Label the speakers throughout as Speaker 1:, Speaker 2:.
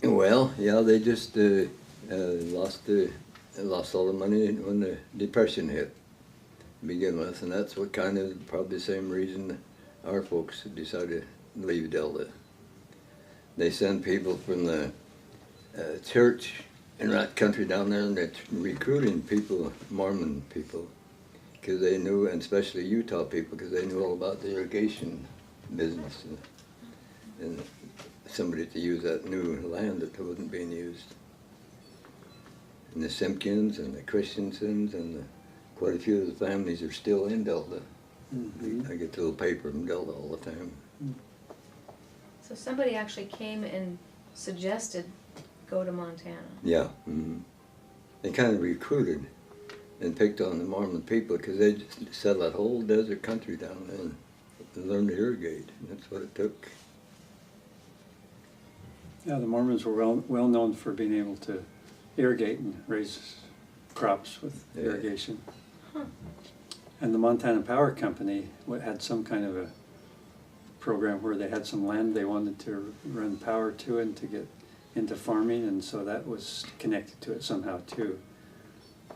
Speaker 1: Well, yeah, they just lost all the money when the Depression hit to begin with, and that's what kind of probably the same reason our folks decided to leave Delta. They send people from the church in that country down there, and they're recruiting people, Mormon people, because they knew, and especially Utah people, because they knew all about the irrigation business and somebody to use that new land that wasn't being used. And the Simpkins and the Christiansons and quite a few of the families are still in Delta. I get the little paper from Delta all the time.
Speaker 2: So somebody actually came and suggested go to Montana.
Speaker 1: Yeah. They kind of recruited and picked on the Mormon people because they just settled that whole desert country down there and learned to irrigate. And that's what it took.
Speaker 3: Yeah, the Mormons were well known for being able to irrigate and raise crops with irrigation.
Speaker 2: Huh.
Speaker 3: And the Montana Power Company had some kind of a program where they had some land they wanted to run power to and to get into farming, and so that was connected to it somehow too.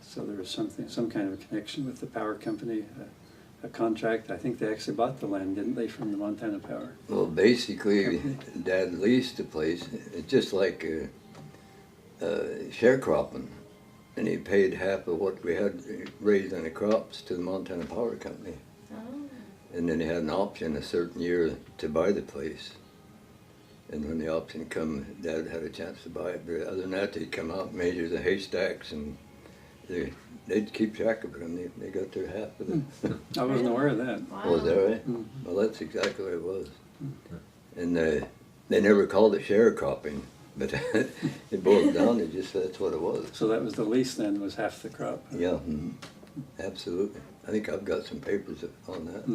Speaker 3: So there was some kind of a connection with the power company, a contract. I think they actually bought the land, didn't they, from the Montana Power?
Speaker 1: Well, basically, Dad leased the place. It's just like sharecropping, and he paid half of what we had raised on the crops to the Montana Power Company.
Speaker 2: Oh.
Speaker 1: And then he had an option a certain year to buy the place. And when the option come, Dad had a chance to buy it. But other than that, they'd come out and measure the haystacks, and they'd keep track of it, and they got their half of it.
Speaker 3: I wasn't aware of that.
Speaker 2: Wow.
Speaker 1: Oh, is that right? Well, that's exactly what it was. And they never called it sharecropping, but it boiled down to just that's what it was.
Speaker 3: So that was the lease then, was half the crop.
Speaker 1: Yeah, absolutely. I think I've got some papers on that.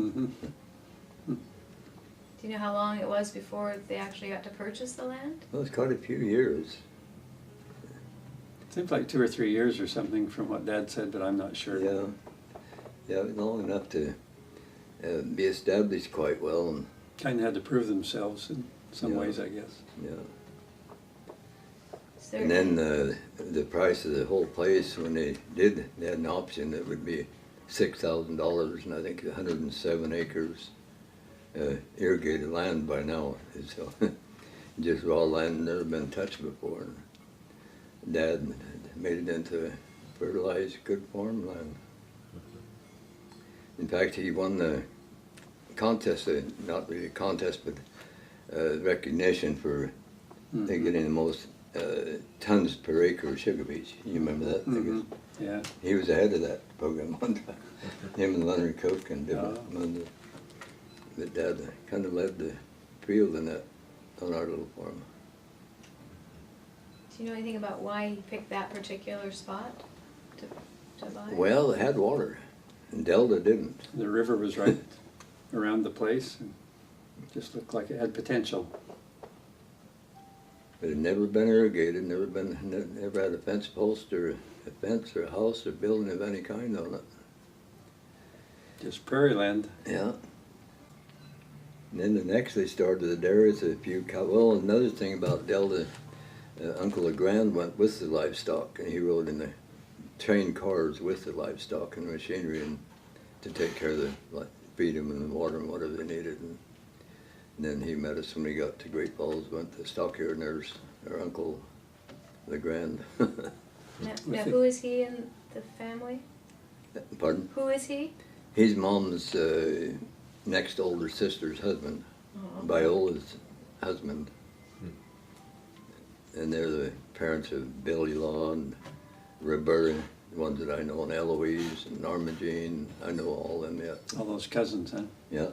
Speaker 2: Do you know how long it was before they actually got to purchase the land?
Speaker 1: Well, it's quite a few years.
Speaker 3: Seems like 2 or 3 years or something from what Dad said, but I'm not sure.
Speaker 1: Yeah, long enough to be established quite well. And
Speaker 3: Kind of had to prove themselves in some
Speaker 1: Yeah.
Speaker 3: ways, I guess.
Speaker 1: yeah.
Speaker 2: Is there
Speaker 1: And then the price of the whole place, when they had an option that would be $6,000, and I think 107 acres irrigated land by now. So just raw land, never been touched before. And Dad made it into fertilized, good farmland. In fact, he won the contest, not really a contest, but recognition for getting the most tons per acre of sugar beets. You remember that?
Speaker 3: Yeah.
Speaker 1: He was ahead of that program one time. Him and Leonard Cook and different. But Dad kind of led the field in that on our little farm.
Speaker 2: Do you know anything about why he picked that particular spot to buy?
Speaker 1: Well, it had water, and Delta didn't.
Speaker 3: The river was right around the place, and just looked like it had potential.
Speaker 1: But it had never been irrigated, never had a fence post or a fence or a house or building of any kind on it.
Speaker 3: Just prairie land.
Speaker 1: Yeah. And then the next they started the dairies, a few cow. Well, another thing about Delta, Uncle LeGrand went with the livestock, and he rode in the train cars with the livestock and the machinery and to take care of feed them and water and whatever they needed. And then he met us when we got to Great Falls, went to the stockyard, and there's our Uncle LeGrand.
Speaker 2: Now who is he in the family?
Speaker 1: Pardon?
Speaker 2: Who is he?
Speaker 1: He's Mom's next older sister's husband, Viola's husband. And they're the parents of Billy Law and Roberta, the ones that I know, and Eloise and Norma Jean. I know all them yet.
Speaker 3: All those cousins, huh?
Speaker 1: Yeah.